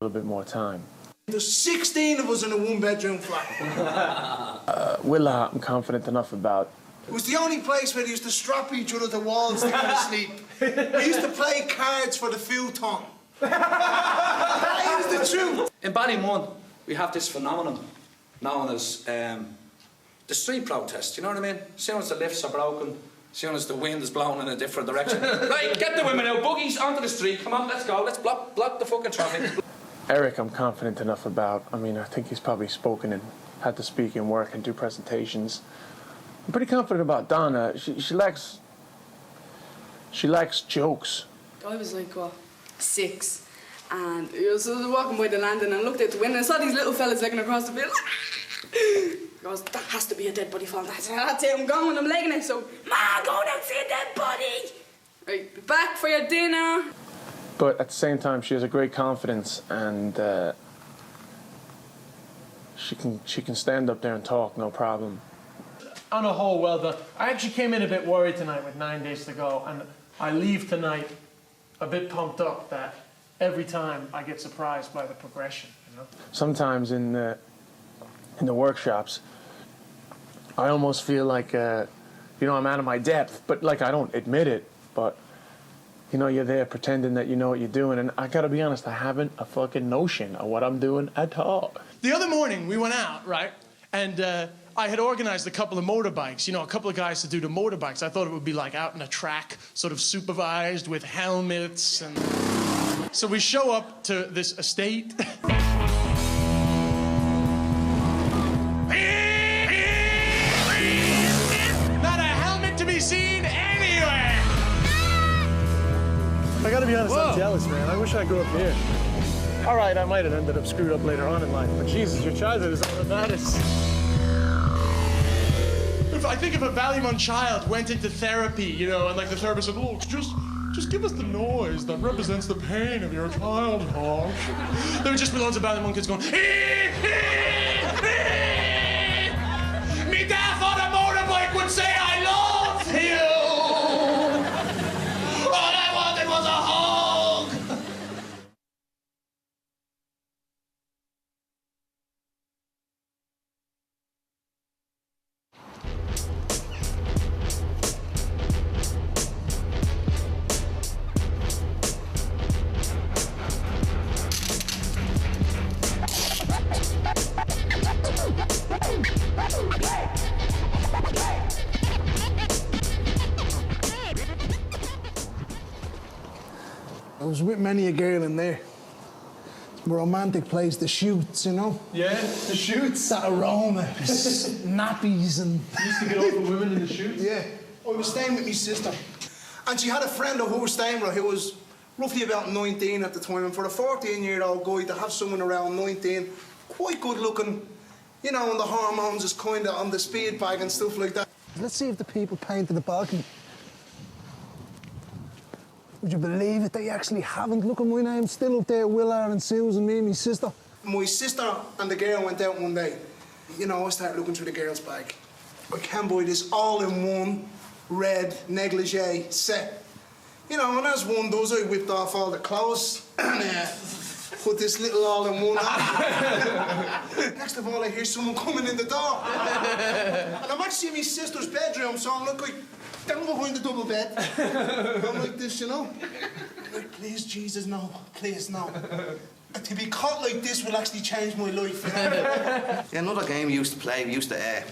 little bit more time. There's 16 of us in a one-bedroom flat. Willa, I'm confident enough about. It was the only place where they used to strap each other to walls to go to sleep. We used to play cards for the futon. That is the truth. In Ballymun, we have this phenomenon known as the street protest, you know what I mean? As soon as the lifts are broken, as soon as the wind is blowing in a different direction. Right, get the women out, buggies onto the street, come on, let's go, let's block the fucking traffic. Eric, I'm confident enough about. I mean, I think he's probably spoken and had to speak in work and do presentations. I'm pretty confident about Donna. She likes jokes. I was like, what, 6? And I was walking by the landing and looked out the window and saw these little fellas legging across the field. He goes, that has to be a dead body falling. I said, that's it, I'm going, I'm legging it. So, Ma, go down and see a dead body. Right, be back for your dinner. But at the same time, she has a great confidence, and she can stand up there and talk, no problem. On a whole, well done. I actually came in a bit worried tonight with 9 days to go, and I leave tonight a bit pumped up that every time I get surprised by the progression, you know? Sometimes in the workshops, I almost feel like, I'm out of my depth, but like I don't admit it, but you're there pretending that you know what you're doing, and I gotta be honest, I haven't a fucking notion of what I'm doing at all. The other morning, we went out, right? And I had organized a couple of motorbikes, a couple of guys to do the motorbikes. I thought it would be like out in a track, sort of supervised with helmets. And so we show up to this estate. Not a helmet to be seen anywhere. I gotta be honest, I'm jealous, man. I wish I grew up here. All right, I might have ended up screwed up later on in life, but Jesus, your childhood is all that matters. I think if a Ballymun child went into therapy, and like the therapist said, look, just give us the noise that represents the pain of your childhood. There would just be loads of Ballymun kids going, me dad on a motorbike would say, I love you. All I wanted was a hug. I was with many a girl in there. It's a romantic place, the shoots, Yeah, the shoots. That aroma, nappies and... You used to get over women in the shoots? Yeah. I was staying with my sister. And she had a friend who was staying with her who was roughly about 19 at the time. And for a 14-year-old guy to have someone around 19, quite good looking, and the hormones is kind of on the speed bag and stuff like that. Let's see if the people painted the balcony. Would you believe it? They actually haven't. Look at my name still up there, Willard and Susan, me and my sister. My sister and the girl went out one day. I started looking through the girl's bag. I can buy this all-in-one red negligee set. And as one does, I whipped off all the clothes and put this little all-in-one on. Next of all, I hear someone coming in the door. And I'm actually in my sister's bedroom, so I'm like down behind the double bed. I'm like this, Like, please, Jesus, no. Please, no. To be caught like this will actually change my life. Yeah, another game we used to play, we used to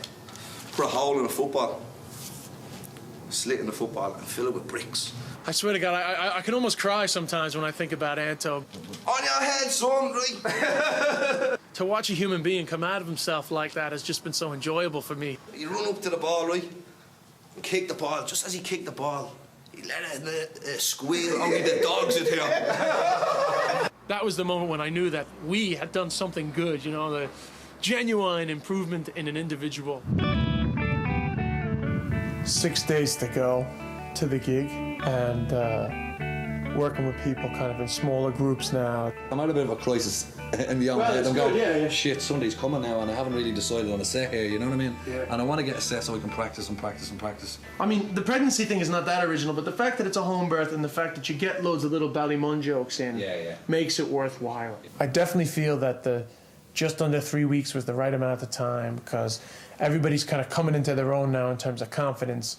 put a hole in a football, slit in the football, and fill it with bricks. I swear to God, I can almost cry sometimes when I think about Anto. On your head, son, right? To watch a human being come out of himself like that has just been so enjoyable for me. You run up to the ball, right? And kick the ball. Just as he kicked the ball, he let out a squeal. Only the dogs would hear. That was the moment when I knew that we had done something good, the genuine improvement in an individual. 6 days to go to the gig, and working with people kind of in smaller groups now. I'm at a bit of a crisis in my own head. I'm going, shit, Sunday's coming now, and I haven't really decided on a set here, you know what I mean? Yeah. And I want to get a set so I can practice and practice and practice. I mean, the pregnancy thing is not that original, but the fact that it's a home birth and the fact that you get loads of little Ballymun jokes in makes it worthwhile. I definitely feel that the just under 3 weeks was the right amount of time, because everybody's kind of coming into their own now in terms of confidence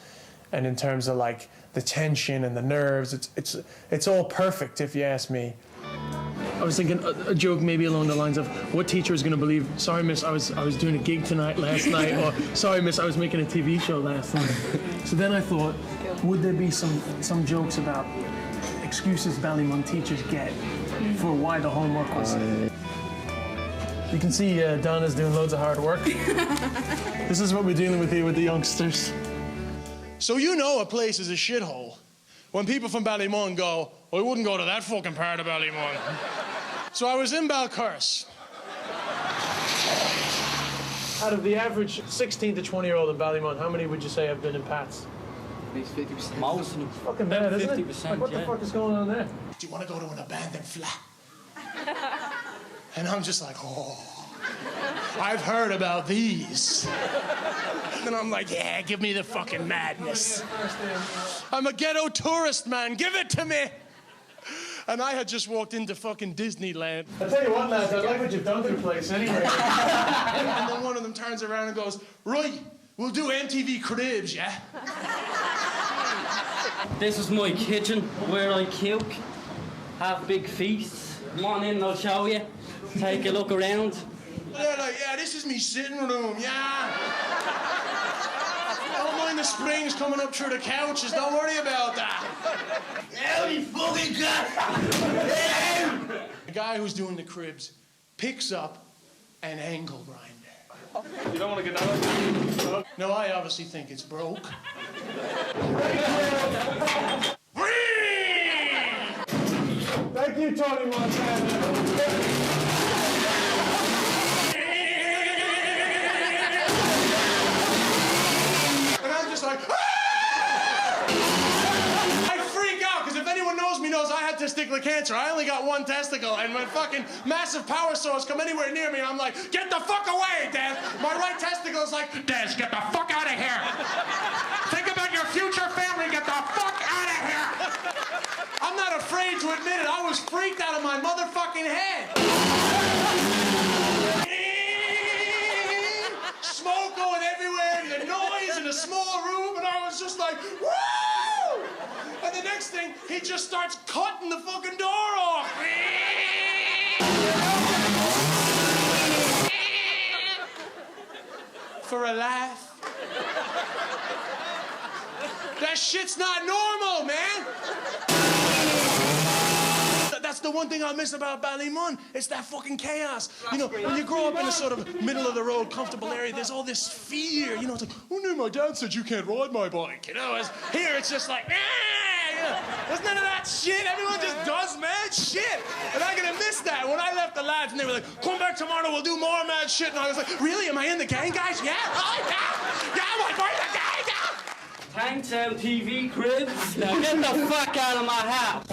and in terms of like the tension and the nerves. It's all perfect, if you ask me. I was thinking a joke maybe along the lines of, what teacher is going to believe, sorry miss, I was doing a gig last night, or sorry miss, I was making a TV show last night. So then I thought, would there be some jokes about excuses Ballymun teachers get for why the homework was... You can see Donna's doing loads of hard work. This is what we're dealing with here with the youngsters. So you know a place is a shithole when people from Ballymun go, I wouldn't go to that fucking part of Ballymun. So I was in Balcurse. Out of the average 16 to 20-year-old in Ballymun, how many would you say have been in Pats? At least 50%. Most of them. Fucking bad, isn't it? 50%, Like, what the yeah. fuck is going on there? Do you want to go to an abandoned flat? And I'm just like, oh, I've heard about these. And I'm like, yeah, give me the fucking madness. I'm a ghetto tourist, man. Give it to me. And I had just walked into fucking Disneyland. I'll tell you what, lads, I like what you've done to the place anyway. And then one of them turns around and goes, right, we'll do MTV Cribs, yeah? This is my kitchen where I cook, have big feasts. Come on in, I'll show you. Take a look around. They're like, yeah, this is me sitting room, yeah. Don't mind the springs coming up through the couches, don't worry about that. The guy who's doing the cribs picks up an angle grinder. You don't want to get that? No, I obviously think it's broke. Thank you, Tony Montana. Like, I freak out, because if anyone knows me knows I had testicular cancer. I only got one testicle, and when fucking massive power source come anywhere near me, I'm like, get the fuck away, Des. My right testicle is like, Des, get the fuck out of here. Think about your future family, get the fuck out of here. I'm not afraid to admit it, I was freaked out of my motherfucking head. Smoke going everywhere, and the noise in a small room, and I was just like, woo! And the next thing, he just starts cutting the fucking door off. For a laugh. That shit's not normal, man. That's the one thing I miss about Ballymun. It's that fucking chaos. You know, when you grow up in a sort of middle-of-the-road, comfortable area, there's all this fear. You know, it's like, oh no, my dad said you can't ride my bike. You know, here it's just like, you know, there's none of that shit. Everyone just does mad shit. And I'm gonna miss that. When I left the lads and they were like, come back tomorrow, we'll do more mad shit. And I was like, really? Am I in the gang, guys? Yeah? Oh, yeah? Yeah, I'm in the gang, yeah? Thanks, MTV Cribs. Now get the fuck out of my house.